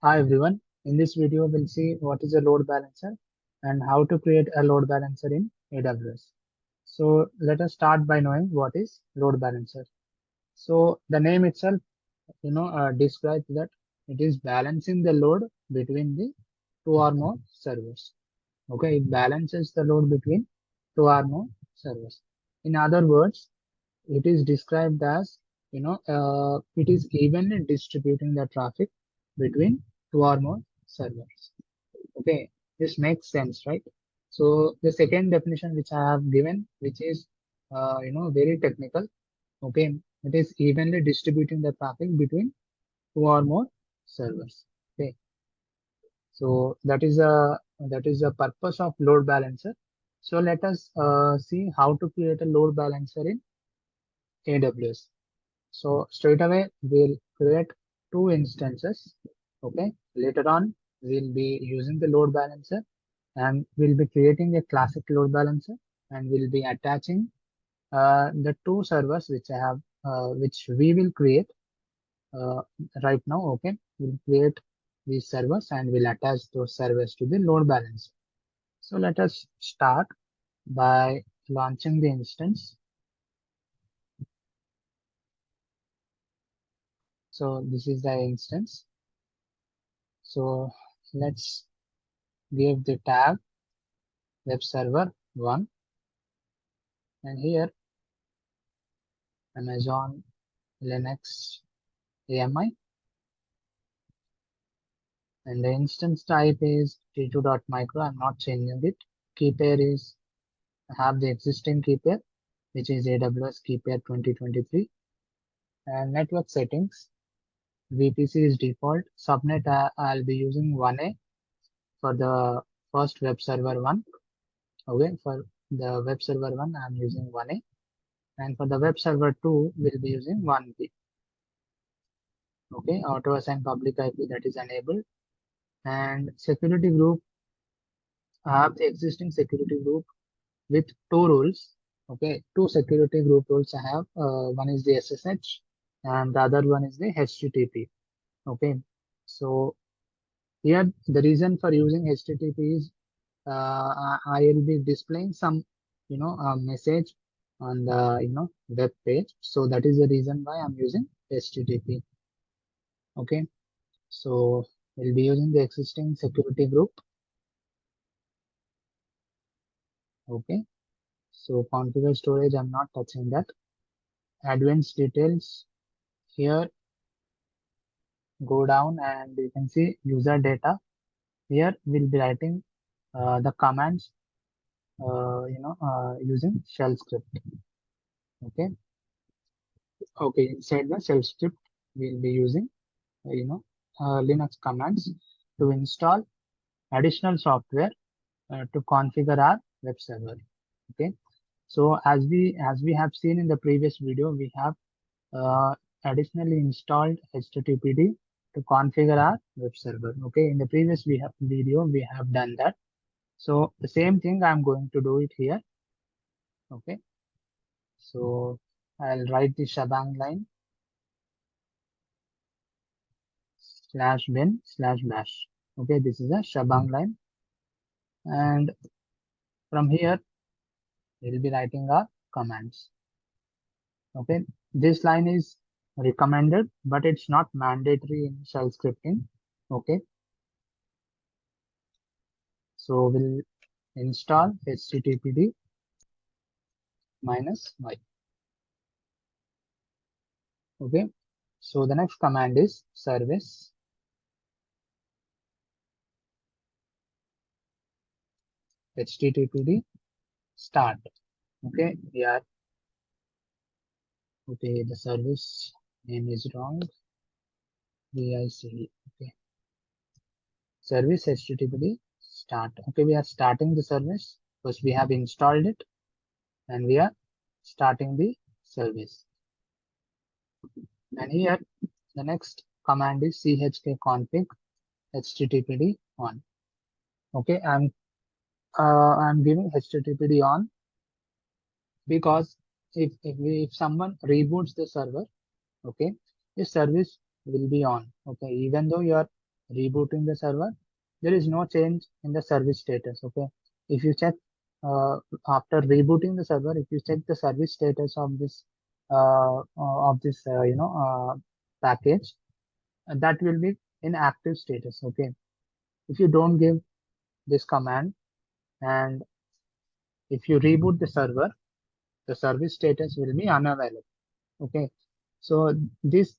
Hi everyone. In this video, we'll see what is a load balancer and how to create a load balancer in AWS. So let us start by knowing what is load balancer. So the name itself, describes that it is balancing the load between the two or more servers. Okay, it balances the load between two or more servers. In other words, it is described as it is evenly distributing the traffic between two or more servers. Okay, this makes sense, right? So the second definition which I have given, which is very technical. Okay, it is evenly distributing the traffic between two or more servers. Okay, so that is a purpose of load balancer. So let us see how to create a load balancer in AWS. So straight away we'll create two instances. Okay. Later on we'll be using the load balancer and we'll be creating a classic load balancer and we'll be attaching the two servers which I have, which we will create uh, right now. Okay. We'll create these servers and we'll attach those servers to the load balancer. So let us start by launching the instance. So this is the instance. So let's give the tag web server 1 and here Amazon Linux AMI and the instance type is t2.micro. I'm not changing it. Key pair is I have the existing key pair which is AWS key pair 2023 and network settings VPC is default. Subnet I'll be using 1A for the first web server 1. Okay, for the web server 1 I'm using 1A and for the web server 2 we'll be using 1B. Okay, auto assign public IP that is enabled and security group. I have the existing security group with two rules. Okay, two security group rules I have. One is the SSH and the other one is the HTTP. Okay, so here the reason for using HTTP is I will be displaying some message on the web page. So that is the reason why I'm using HTTP. Okay, so we'll be using the existing security group. Okay, so configure storage, I'm not touching that. Advanced details, here go down and you can see user data. Here we'll be writing the commands using shell script. Okay, okay, inside the shell script we'll be using Linux commands to install additional software to configure our web server. Okay, so as we have seen in the previous video, we have additionally installed HTTPD to configure our web server. Okay, in the previous video we have done that. So the same thing I'm going to do it here. Okay, so I'll write the shebang line /bin/bash. Okay, this is a shebang line, and from here we'll be writing our commands. Okay, this line is recommended, but it's not mandatory in shell scripting. Okay, so we'll install httpd -y. Okay, so the next command is service httpd start. Okay, here, okay, the service name is wrong. VIC. Okay, service httpd start. Okay, we are starting the service because we have installed it and we are starting the service. And here the next command is chkconfig httpd on. Okay, I'm giving httpd on because if someone reboots the server, okay, this service will be on. Okay, even though you are rebooting the server, there is no change in the service status. Okay. If you check after rebooting the server, if you check the service status of this package, that will be in active status. Okay. If you don't give this command and if you reboot the service status will be unavailable. Okay. So this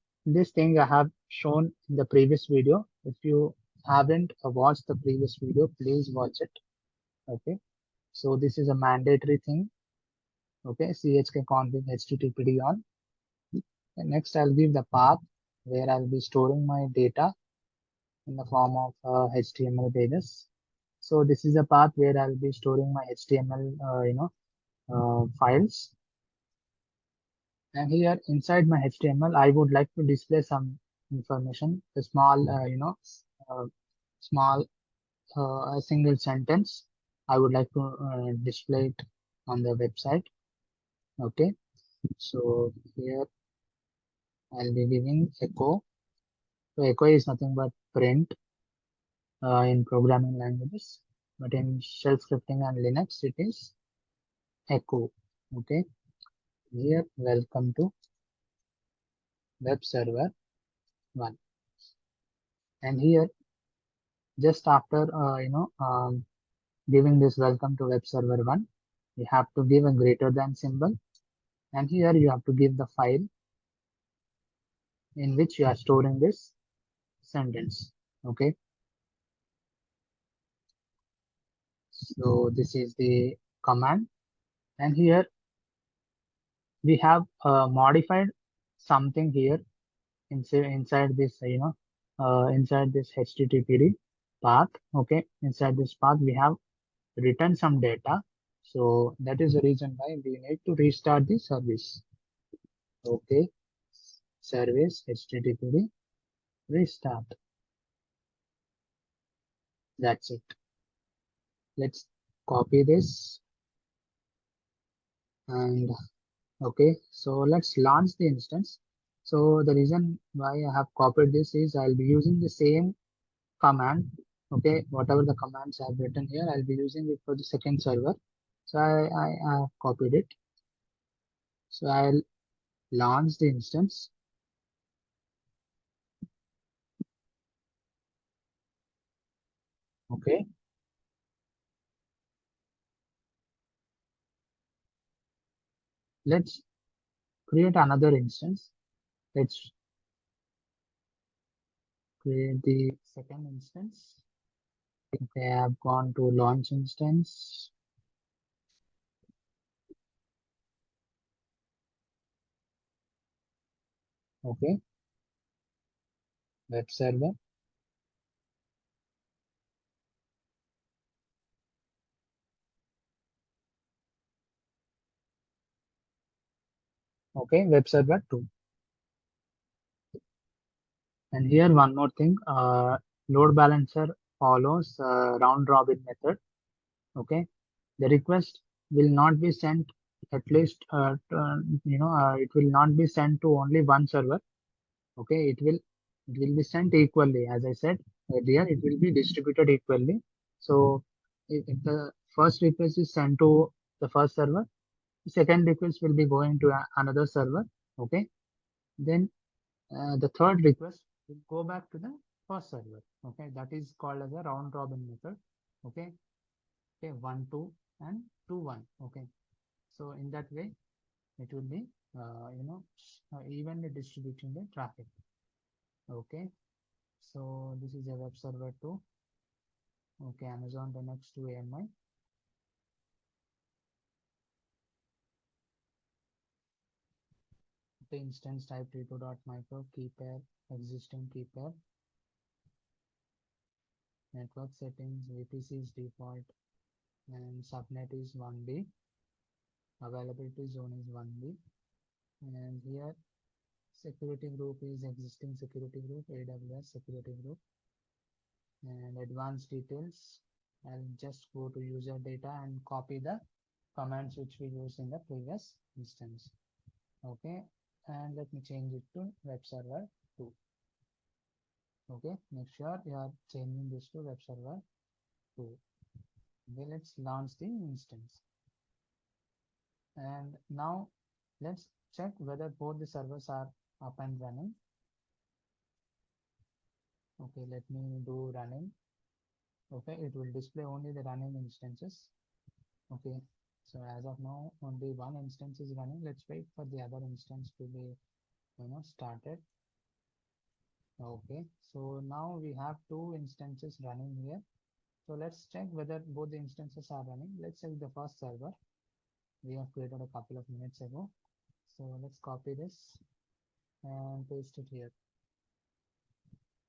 thing I have shown in the previous video. If you haven't watched the previous video, please watch it. Okay. So this is a mandatory thing. Okay. chk config httpd on. And next, I'll give the path where I'll be storing my data in the form of HTML pages. So this is a path where I'll be storing my HTML, files. And here inside my HTML, I would like to display some information, a small, uh, small, a single sentence. I would like to display it on the website. Okay. So here I'll be giving echo. So echo is nothing but print in programming languages, but in shell scripting and Linux, it is echo. Okay. Here, welcome to web server 1. And here, just after, giving this welcome to web server 1, you have to give a greater than symbol. And here you have to give the file in which you are storing this sentence. Okay. So this is the command. And here we have modified something here inside this, inside this HTTPD path. Okay. Inside this path, we have written some data. So that is the reason why we need to restart the service. Okay. Service HTTPD restart. That's it. Let's copy this and okay. So let's launch the instance. So the reason why I have copied this is I'll be using the same command. Okay. Whatever the commands I've written here, I'll be using it for the second server. So I have copied it. So I'll launch the instance. Okay. Let's create another instance. Let's create the second instance. Okay, I've gone to launch instance. Okay, web server. Okay, web server 2. And here one more thing, load balancer follows round robin method. Okay, the request will not be sent at least, it will not be sent to only one server. Okay, it will be sent equally. As I said earlier, it will be distributed equally. So if the first request is sent to the first server, the second request will be going to another server. Okay, then the third request will go back to the first server. Okay, that is called as a round robin method. Okay, okay, 1 2 and 2 1. Okay, so in that way it will be evenly distributing the traffic. Okay, so this is a web server 2. Okay, Amazon Linux 2 AMI. The instance type t2.micro key pair, existing key pair, network settings, VPC is default, and subnet is 1B, availability zone is 1B, and here security group is existing security group, AWS security group, and advanced details. I'll just go to user data and copy the commands which we used in the previous instance. Okay, and let me change it to web server 2. Okay, make sure you are changing this to web server 2. Okay, let's launch the instance. And now let's check whether both the servers are up and running. Okay, let me do running. Okay, it will display only the running instances. Okay, so as of now only one instance is running. Let's wait for the other instance to be started. Okay, so now we have two instances running here. So let's check whether both the instances are running. Let's check the first server we have created a couple of minutes ago. So let's copy this and paste it here.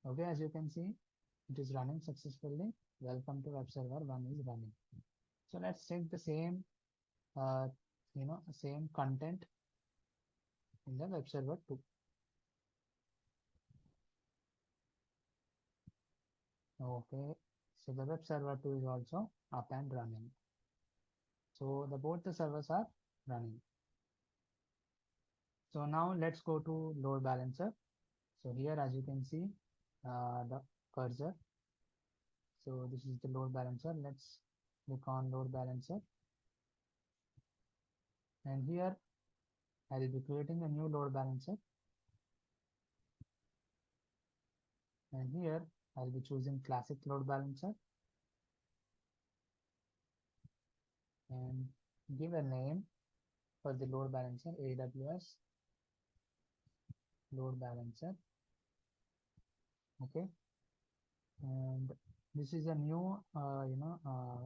Okay, as you can see, it is running successfully. Welcome to web server 1 is running. So let's check the uh, same content in the web server 2. Okay, so the web server 2 is also up and running. So both the servers are running. So now let's go to load balancer. So here, as you can see, the cursor. So this is the load balancer. Let's click on load balancer. And here I will be creating a new load balancer. And here I'll be choosing classic load balancer and give a name for the load balancer, AWS load balancer. Okay. And this is a new,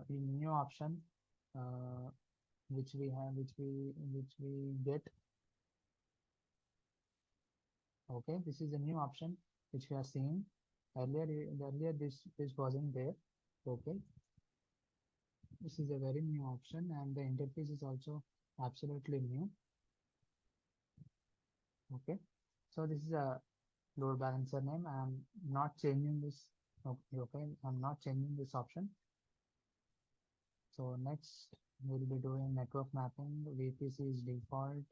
new option which we have, which we get. Okay, this is a new option which we are seeing. Earlier this wasn't there. Okay, this is a very new option, and the interface is also absolutely new. Okay, so this is a load balancer name. I'm not changing this. Okay, I'm not changing this option. So next we'll be doing network mapping. VPC is default.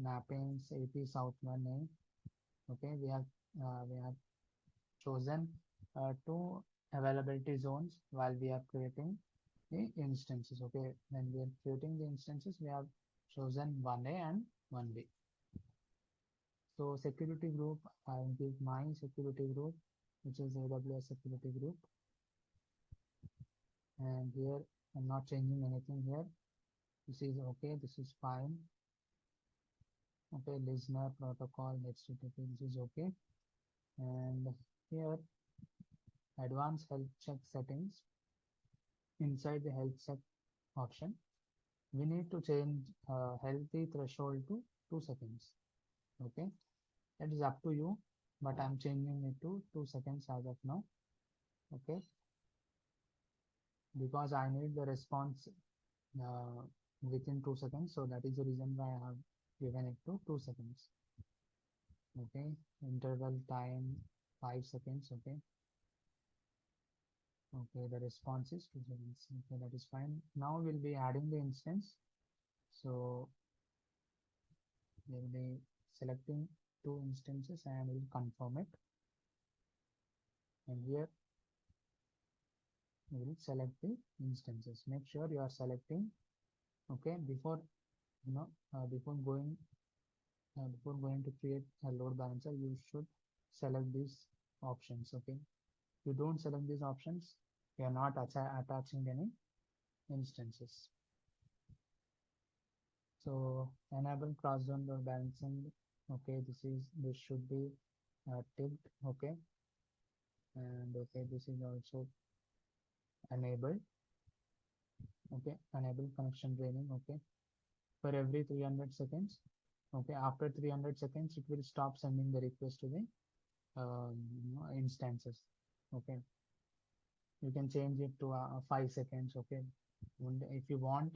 Mappings AP Southern name. Okay, we have chosen two availability zones while we are creating the instances. Okay, when we are creating the instances, we have chosen 1A and 1B. So security group, I will give my security group, which is AWS security group. And here I'm not changing anything here. This is okay, this is fine. Okay, listener protocol, HTTP, this is okay. And here advanced health check settings. Inside the health check option, we need to change healthy threshold to 2 seconds. Okay, that is up to you, but I'm changing it to 2 seconds as of now. Okay, because I need the response uh, within 2 seconds, so that is the reason why I have given it to 2 seconds. Okay, interval time 5 seconds. Okay, okay, the response is 2 seconds. Okay, that is fine. Now we'll be adding the instance. So we'll be selecting 2 instances and we'll confirm it. And here we will select the instances. Make sure you are selecting. Okay, before you know before going to create a load balancer, you should select these options. Okay, if you don't select these options, you are not attaching any instances. So enable cross-zone load balancing. Okay, this should be ticked. Okay, and okay, this is also enabled. Okay, enable connection draining. Okay, for every 300 seconds. Okay, after 300 seconds, it will stop sending the request to the instances. Okay, you can change it to 5 seconds. Okay, and if you want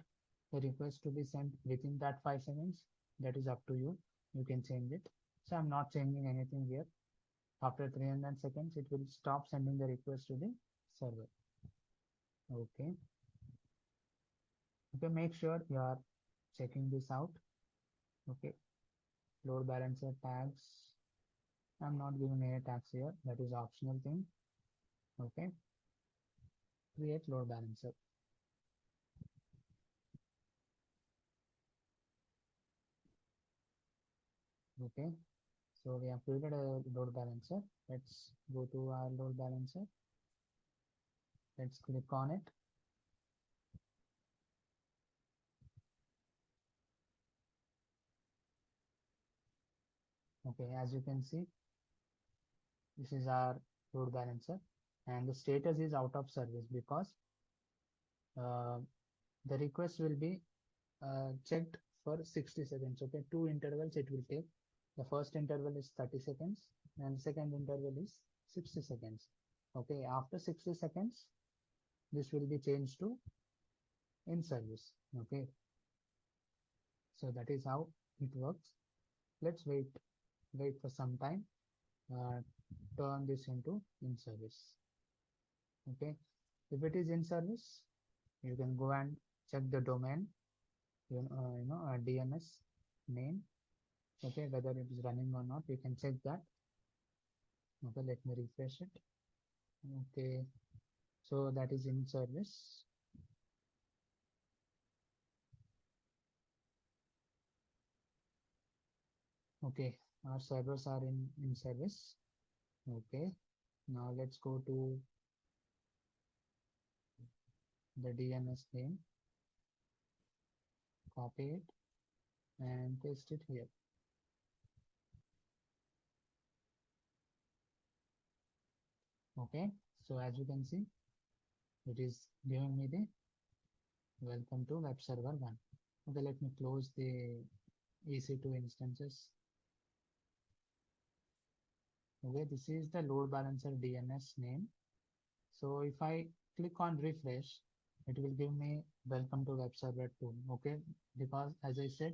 the request to be sent within that 5 seconds, that is up to you. You can change it. So I'm not changing anything here. After 300 seconds, it will stop sending the request to the server. Okay. Okay, make sure you are checking this out. Okay, load balancer tags. I'm not giving any tags here. That is optional thing. Okay. Create load balancer. Okay. So we have created a load balancer. Let's go to our load balancer. Let's click on it. Okay, as you can see, this is our load balancer, and the status is out of service because uh, the request will be checked for 60 seconds. Okay, two intervals it will take. The first interval is 30 seconds and the second interval is 60 seconds. Okay, after 60 seconds, this will be changed to in service. Okay, so that is how it works. Let's wait for some time. Turn this into in service. Okay, if it is in service, you can go and check the domain, DNS name. Okay, whether it is running or not, you can check that. Okay, let me refresh it. Okay, so that is in service. Okay, our servers are in service. Okay, now let's go to the DNS name, copy it and paste it here. Okay, so as you can see, it is giving me the welcome to web server 1. Okay, let me close the EC2 instances. Okay, this is the load balancer DNS name. So if I click on refresh, it will give me welcome to web server 2. Okay, because as I said,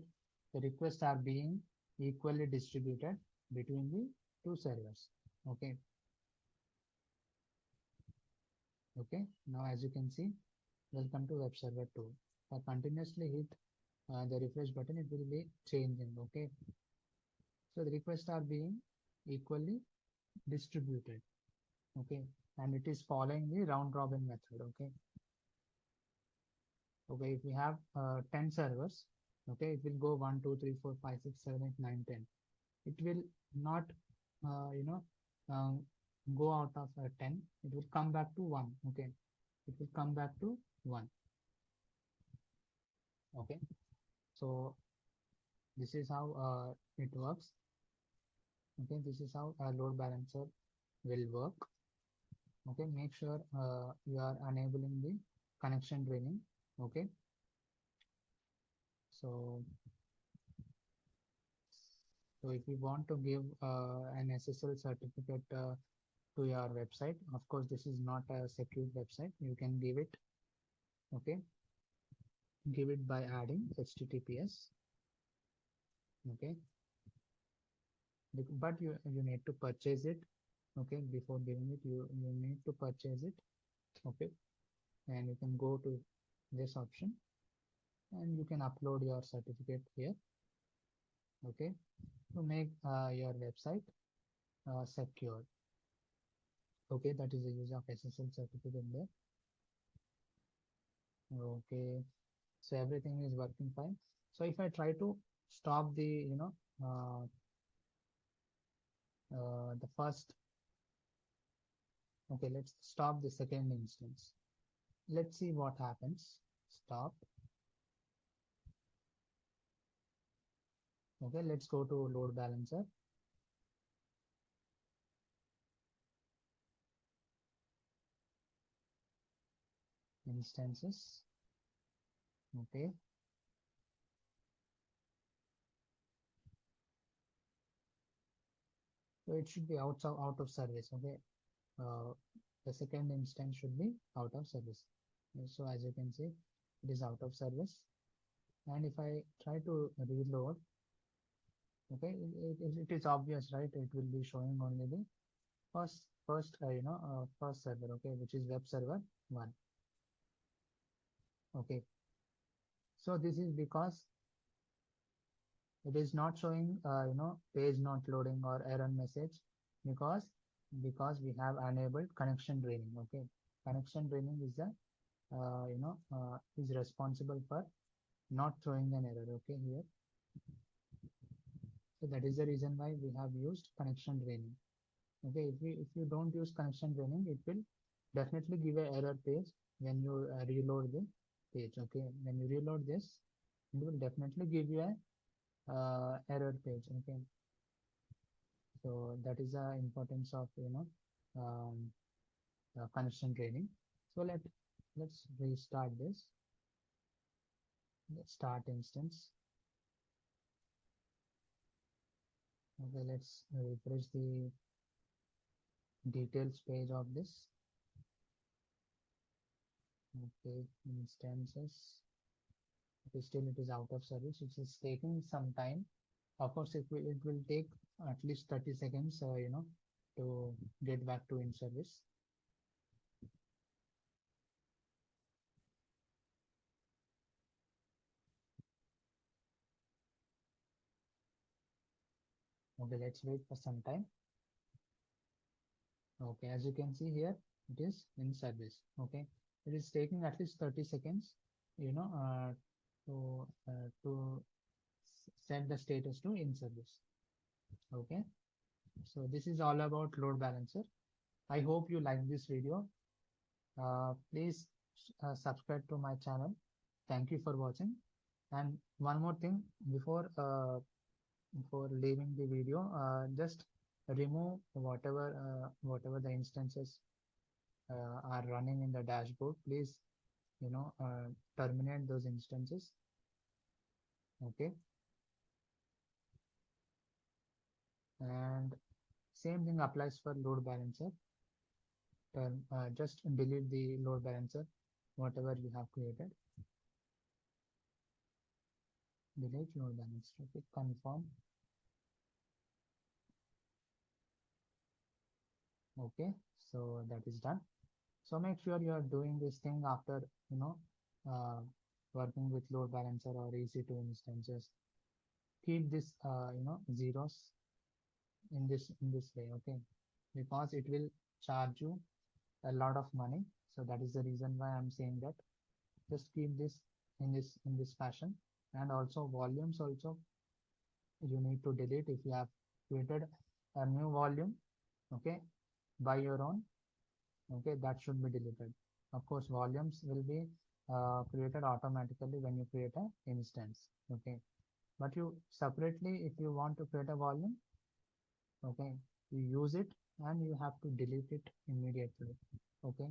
the requests are being equally distributed between the two servers. Okay, okay. Now as you can see, welcome to web server 2. If I continuously hit the refresh button, it will be changing. Okay, so the requests are being equally distributed. Okay, and it is following the round robin method. Okay, okay, if we have 10 servers, okay, it will go 1 2 3 4 5 6 7 8 9 10. It will not uh, you know um, go out of 10. It will come back to 1. Okay, it will come back to 1. Okay, so this is how it works. Okay, this is how a load balancer will work. Okay, make sure you are enabling the connection draining. Okay, so so if you want to give an SSL certificate to your website, of course, this is not a secure website. You can give it, okay, give it by adding HTTPS, okay, but you need to purchase it, okay, before giving it, you need to purchase it, okay, and you can go to this option and you can upload your certificate here, okay, to make your website secure. Okay, that is the use of SSL certificate there. Okay, so everything is working fine. So if I try to stop the uh, the first, okay, let's stop the second instance. Let's see what happens. Stop. Okay, let's go to load balancer, instances. Okay, so it should be out of service. Okay, uh, the second instance should be out of service. So as you can see, it is out of service. And if I try to reload, okay, it is obvious, right? It will be showing only the first server, okay, which is web server 1. Okay, so this is because it is not showing page not loading or error message. because we have enabled connection draining. Okay, connection draining is the is responsible for not throwing an error. Okay, here, so that is the reason why we have used connection draining. Okay, if you don't use connection draining, it will definitely give a error page when you reload the page. Okay, when you reload this, it will definitely give you a error page. Okay, so that is the importance of um, connection draining. So let's restart this. Let's start instance. Okay, let's refresh the details page of this. Okay, instances. Okay, still it is out of service, which is taking some time. Of course, it will take at least 30 seconds, to get back to in service. Okay, let's wait for some time. Okay, as you can see here, it is in service. Okay, it is taking at least 30 seconds, you know, to set the status to in service. Okay, so this is all about load balancer. I hope you like this video. Please subscribe to my channel. Thank you for watching. And one more thing before leaving the video, just remove whatever the instances are running in the dashboard. Please, terminate those instances. Okay, and same thing applies for load balancer. Just delete the load balancer, whatever you have created. Delete load balancer. Okay, confirm. Okay, so that is done. So make sure you are doing this thing after uh, working with load balancer or EC2 instances. Keep this zeros in this way. Okay, because it will charge you a lot of money. So that is the reason why I'm saying that. Just keep this in this fashion. And also volumes also you need to delete if you have created a new volume, okay, by your own. Okay, that should be deleted. Of course, volumes will be created automatically when you create an instance. Okay, but you separately, if you want to create a volume, okay, you use it and you have to delete it immediately. Okay,